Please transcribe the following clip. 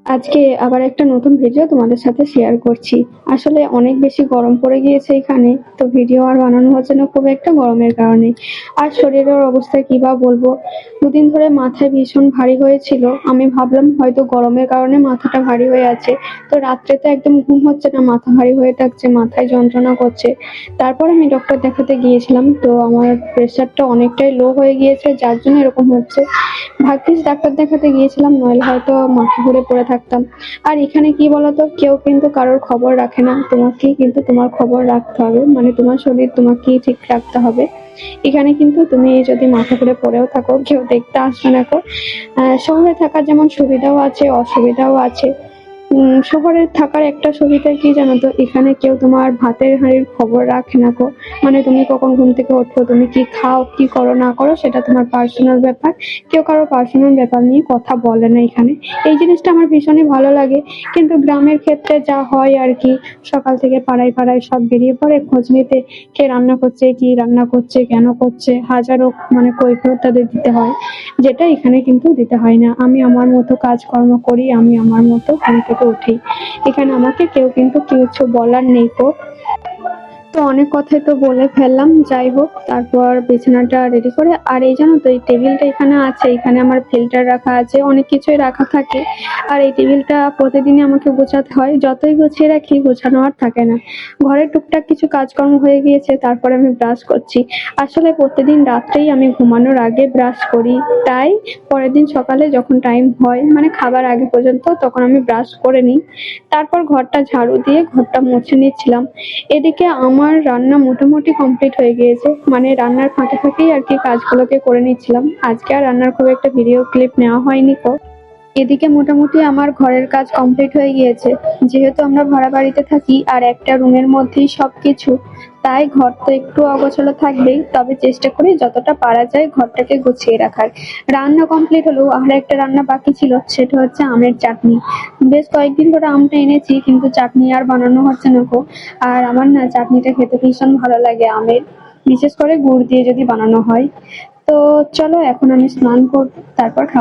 আজকে আবার একটা নতুন ভিডিও তোমাদের সাথে শেয়ার করছি। আসলে অনেক বেশি গরম পড়ে গিয়েছে এখানে, তো ভিডিও আর বানানো হচ্ছে না খুব একটা গরমের কারণে। আর শরীরের অবস্থা কি বা বলবো, দুদিন ধরে মাথায় ভীষণ ভারী হয়েছিল। আমি ভাবলাম হয়তো গরমের কারণে মাথাটা ভারী হয়ে আছে। তো রাত্রে তো একদম ঘুম হচ্ছে না, মাথা ভারী হয়ে থাকছে, মাথায় যন্ত্রণা করছে। তারপর আমি ডক্টর দেখাতে গিয়েছিলাম, তো আমার প্রেশারটা অনেকটাই লো হয়ে গিয়েছে, যার জন্য এরকম হচ্ছে। ভাগ্যিস ডাক্তার দেখাতে গিয়েছিলাম, নইলে হয়তো মাথা ঘুরে পড়ে থাকতাম। আর এখানে কি বলতো, কেউ কিন্তু কারোর খবর রাখে না, তোমাকেই কিন্তু তোমার খবর রাখতে হবে, মানে তোমার শরীর তোমাকেই ঠিক রাখতে হবে। এখানে কিন্তু তুমি যদি মাথা ঘুরে পড়েও থাকো, কেউ দেখতে আসবে না গো। শহরে থাকার যেমন সুবিধাও আছে, অসুবিধাও আছে। শহরে থাকার একটা সুবিধা কি জানো তো, এখানে কেউ তোমার ভাতের হাঁড়ির খবর রাখে না গো। মানে তুমি কখন ঘুম থেকে ওঠো, তুমি কি খাও, কি করো না করো, সেটা তোমার পার্সোনাল ব্যাপার। কেউ কারো পার্সোনাল ব্যাপার নিয়ে কথা বলে না এখানে। এই জিনিসটা আমার ভীষণই ভালো লাগে। কিন্তু গ্রামের ক্ষেত্রে যা হয় আর কি, সকাল থেকে পাড়ায় পাড়ায় সব বেরিয়ে পড়ে খোঁজ নিতে, কে রান্না করছে, কি রান্না করছে, কেন করছে, হাজারো মানে কৈফিয়ত তাদের দিতে হয়, যেটা এখানে কিন্তু দিতে হয় না। আমি আমার মতো কাজকর্ম করি, আমি আমার মতো ঘুম থেকে উঠি। এখানে আমাকে কেউ কিন্তু কিছু বলার নেই গো। তো অনেক কথাই তো বলে ফেললাম, যাই হোক। তারপর বিছানাটা রেডি করে, আর এই জানো তো, এই টেবিলটা এখানে আছে, এখানে আমার ফিল্টার রাখা আছে, অনেক কিছুই রাখা থাকে। আর এই টেবিলটা প্রতিদিনই আমাকে গোছাতে হয়, যতই গুছিয়ে রাখি গোছানো আর থাকে না। ঘরের টুকটাক কিছু কাজকর্ম হয়ে গিয়েছে, তারপরে আমি ব্রাশ করছি। আসলে প্রতিদিন রাত্রেই আমি ঘুমানোর আগে ব্রাশ করি, তাই পরের দিন সকালে যখন টাইম হয়, মানে খাবার আগে পর্যন্ত, তখন আমি ব্রাশ করে নিই। তারপর ঘরটা ঝাড়ু দিয়ে ঘরটা মুছে নিচ্ছিলাম। এদিকে আমার রান্না মোটামুটি কমপ্লিট হয়ে গিয়েছে, মানে রান্নার ফাঁকে ফাঁকেই আর কি কাজগুলোকে করে নিচ্ছিলাম। আজকে আর রান্নার খুব একটা ভিডিও ক্লিপ নেওয়া হয়নি কো। এদিকে মোটামুটি আমার ঘরের কাজ কমপ্লিট হয়ে গিয়েছে। যেহেতু আমরা ভাড়া বাড়িতে থাকি আর একটা রুমের মধ্যেই সবকিছু, তাই ঘর তো একটু অগোছালো থাকবেই, তবে চেষ্টা করি যতটা পারা যায় ঘরটাকে গুছিয়ে রাখার। রান্না কমপ্লিট হলেও আর একটা রান্না বাকি ছিল, সেটা হচ্ছে আমের চাটনি। বেশ কয়েকদিন ধরে আমটা এনেছি, কিন্তু চাটনি আর বানানো হচ্ছে না গো। আর আমার না চাটনিটা খেতে ভীষণ ভালো লাগে আমের, বিশেষ করে গুড় দিয়ে যদি বানানো হয়। তো চলো এখন আমি স্নান করবো, তারপর খাওয়া।